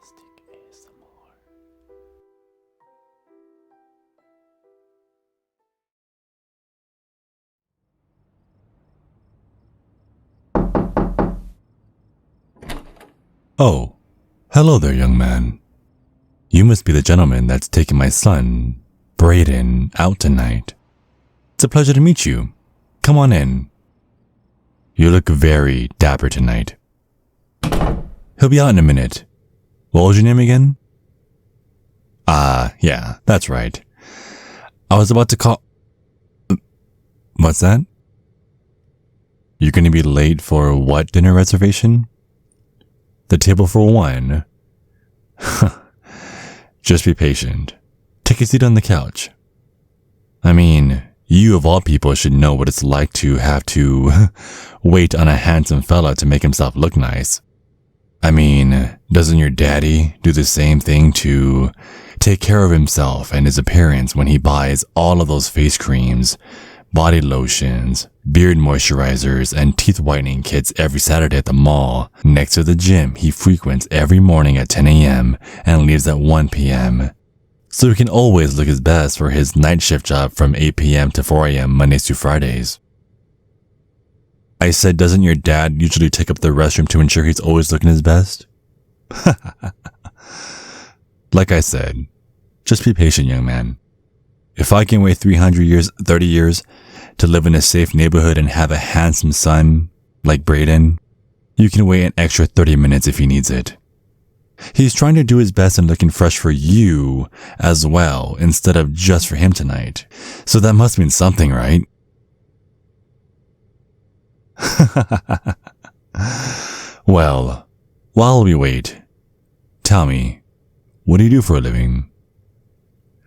PandastcASMR. Oh, hello there, young man. You must be the gentleman that's taking my son, Brayden, out tonight. It's a pleasure to meet you. Come on in. You look very dapper tonight. He'll be out in a minute. What was your name again? Yeah, that's right. I was about to call... What's that? You're going to be late for what dinner reservation? The table for one. Just be patient. Take a seat on the couch. I mean, you of all people should know what it's like to have to wait on a handsome fella to make himself look nice. I mean, doesn't your daddy do the same thing to take care of himself and his appearance when he buys all of those face creams, body lotions, beard moisturizers, and teeth whitening kits every Saturday at the mall next to the gym he frequents every morning at 10 a.m. and leaves at 1 p.m. so he can always look his best for his night shift job from 8 p.m. to 4 a.m. Mondays to Fridays? I said, doesn't your dad usually take up the restroom to ensure he's always looking his best? Like I said, just be patient, young man. If I can wait 30 years to live in a safe neighborhood and have a handsome son like Brayden, you can wait an extra 30 minutes if he needs it. He's trying to do his best and looking fresh for you as well, instead of just for him tonight. So that must mean something, right? Well, while we wait, tell me, what do you do for a living?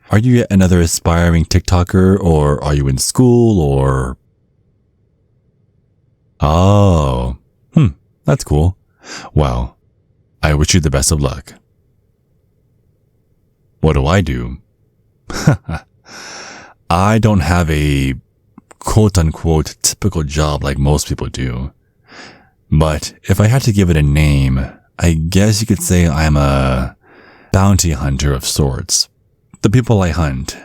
Are you yet another aspiring TikToker, or are you in school, or... Oh, that's cool. Well, I wish you the best of luck. What do? I don't have a quote-unquote typical job like most people do. But if I had to give it a name, I guess you could say I'm a bounty hunter of sorts. The people I hunt,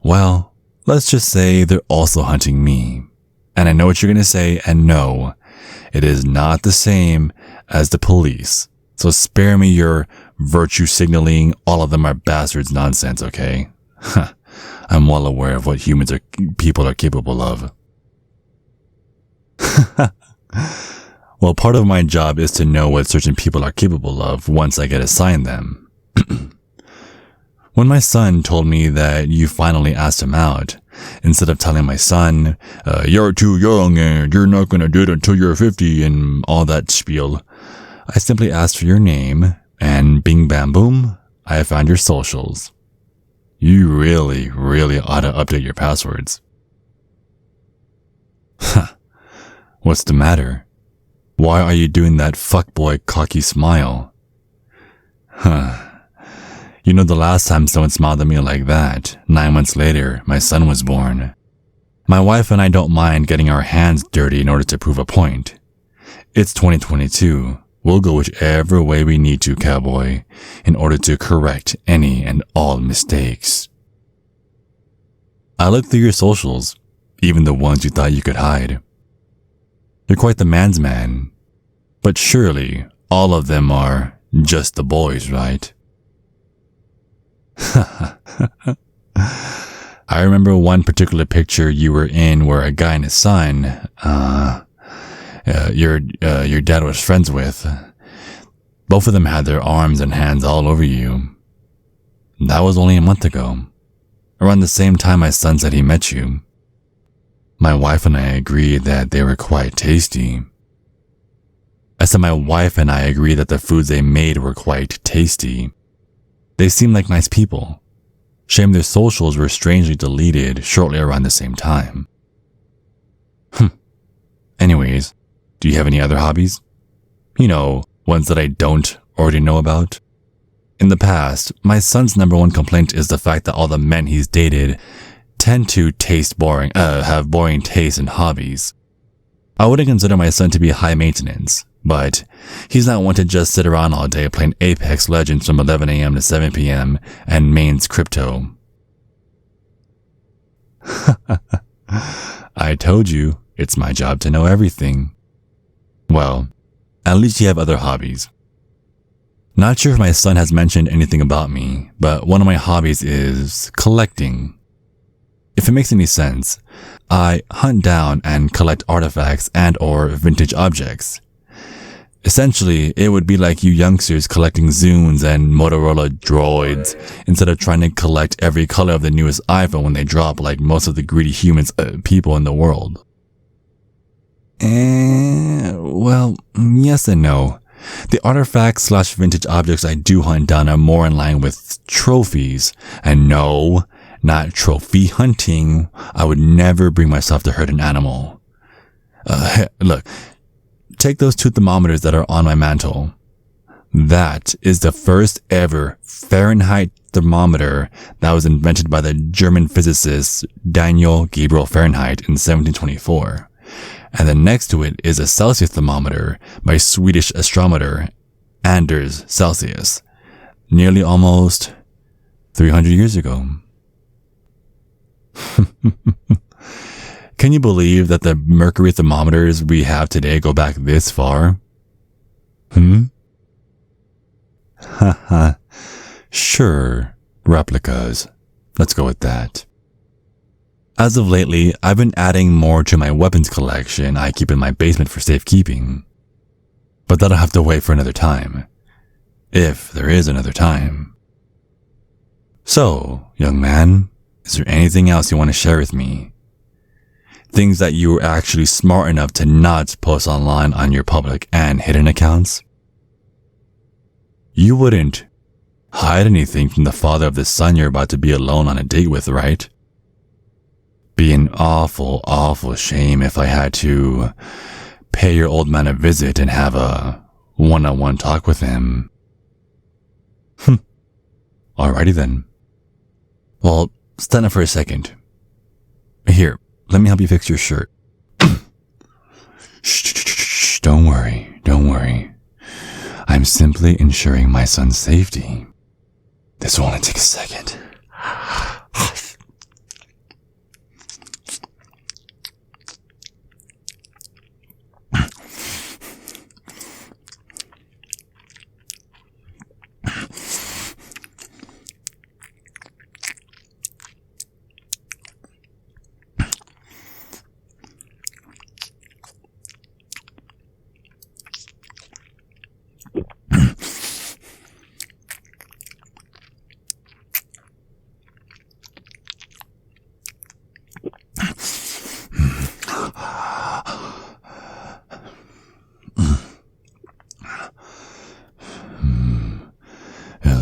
well, let's just say they're also hunting me. And I know what you're going to say, and no, it is not the same as the police. So spare me your virtue signaling, all of them are bastards nonsense, okay? I'm well aware of what people are capable of. Well, part of my job is to know what certain people are capable of once I get assigned them. When my son told me that you finally asked him out, instead of telling my son, you're too young and you're not going to do it until you're 50 and all that spiel, I simply asked for your name and bing bam boom, I found your socials. You really, really ought to update your passwords. What's the matter? Why are you doing that fuckboy cocky smile? You know, the last time someone smiled at me like that, 9 months later, my son was born. My wife and I don't mind getting our hands dirty in order to prove a point. It's 2022. We'll go whichever way we need to, cowboy, in order to correct any and all mistakes. I looked through your socials, even the ones you thought you could hide. You're quite the man's man. But surely, all of them are just the boys, right? I remember one particular picture you were in where a guy and his son, your dad was friends with, both of them had their arms and hands all over you. That was only a month ago, around the same time my son said he met you. My wife and I agreed that they were quite tasty. I said my wife and I agreed that the foods they made were quite tasty. They seemed like nice people. Shame their socials were strangely deleted shortly around the same time. Anyways, do you have any other hobbies? You know, ones that I don't already know about? In the past, my son's number one complaint is the fact that all the men he's dated tend to have boring tastes and hobbies. I wouldn't consider my son to be high maintenance, But he's not one to just sit around all day playing Apex Legends from 11 a.m. to 7 p.m. and mains crypto. I told you, it's my job to know everything. Well, at least you have other hobbies. Not sure if my son has mentioned anything about me, but one of my hobbies is collecting. If it makes any sense, I hunt down and collect artifacts and/or vintage objects. Essentially, it would be like you youngsters collecting Zunes and Motorola droids instead of trying to collect every color of the newest iPhone when they drop like most of the greedy people in the world. Well, yes and no. The artifacts/vintage objects I do hunt down are more in line with trophies, and no, not trophy hunting. I would never bring myself to hurt an animal. Look, take those 2 thermometers that are on my mantle. That is the first ever Fahrenheit thermometer that was invented by the German physicist Daniel Gabriel Fahrenheit in 1724. And then next to it is a Celsius thermometer by Swedish astronomer Anders Celsius, nearly almost 300 years ago. Can you believe that the mercury thermometers we have today go back this far? Haha. Sure, replicas. Let's go with that. As of lately, I've been adding more to my weapons collection I keep in my basement for safekeeping. But that'll have to wait for another time. If there is another time. So, young man, is there anything else you want to share with me? Things that you were actually smart enough to not post online on your public and hidden accounts? You wouldn't hide anything from the father of the son you're about to be alone on a date with, right? Be an awful, awful shame if I had to pay your old man a visit and have a one-on-one talk with him. Alrighty then. Well, stand up for a second. Here, let me help you fix your shirt. Shh, don't worry, don't worry. I'm simply ensuring my son's safety. This will only take a second.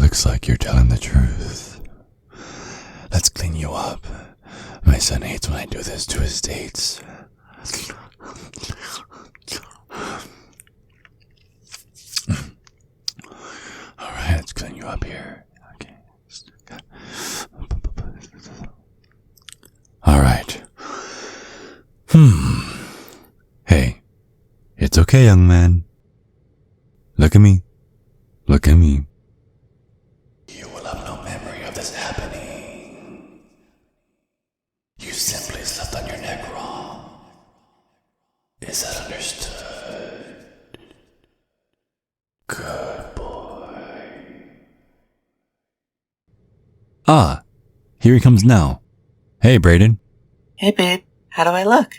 Looks like you're telling the truth. Let's clean you up. My son hates when I do this to his dates. Alright, let's clean you up here. Okay. Alright. Hey, it's okay, young man. Look at me. Look at me. You will have no memory of this happening. You simply slept on your neck wrong. Is that understood? Good boy. Ah, here he comes now. Hey, Brayden. Hey, babe. How do I look?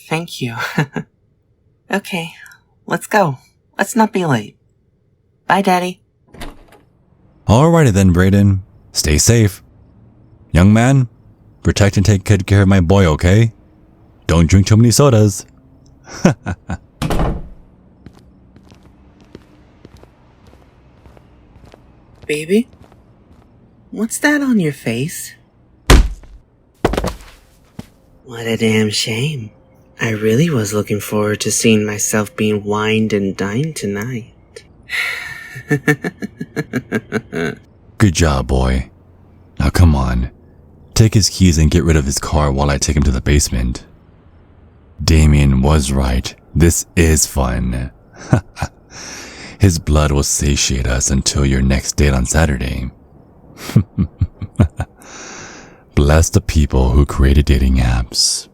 Thank you. Okay, let's go. Let's not be late. Bye, Daddy. Alrighty then, Brayden. Stay safe. Young man, protect and take good care of my boy, okay? Don't drink too many sodas. Baby? What's that on your face? What a damn shame. I really was looking forward to seeing myself being wined and dined tonight. Good job, boy. Now come on. Take his keys and get rid of his car while I take him to the basement. Damien was right. This is fun. His blood will satiate us until your next date on Saturday. Bless the people who created dating apps.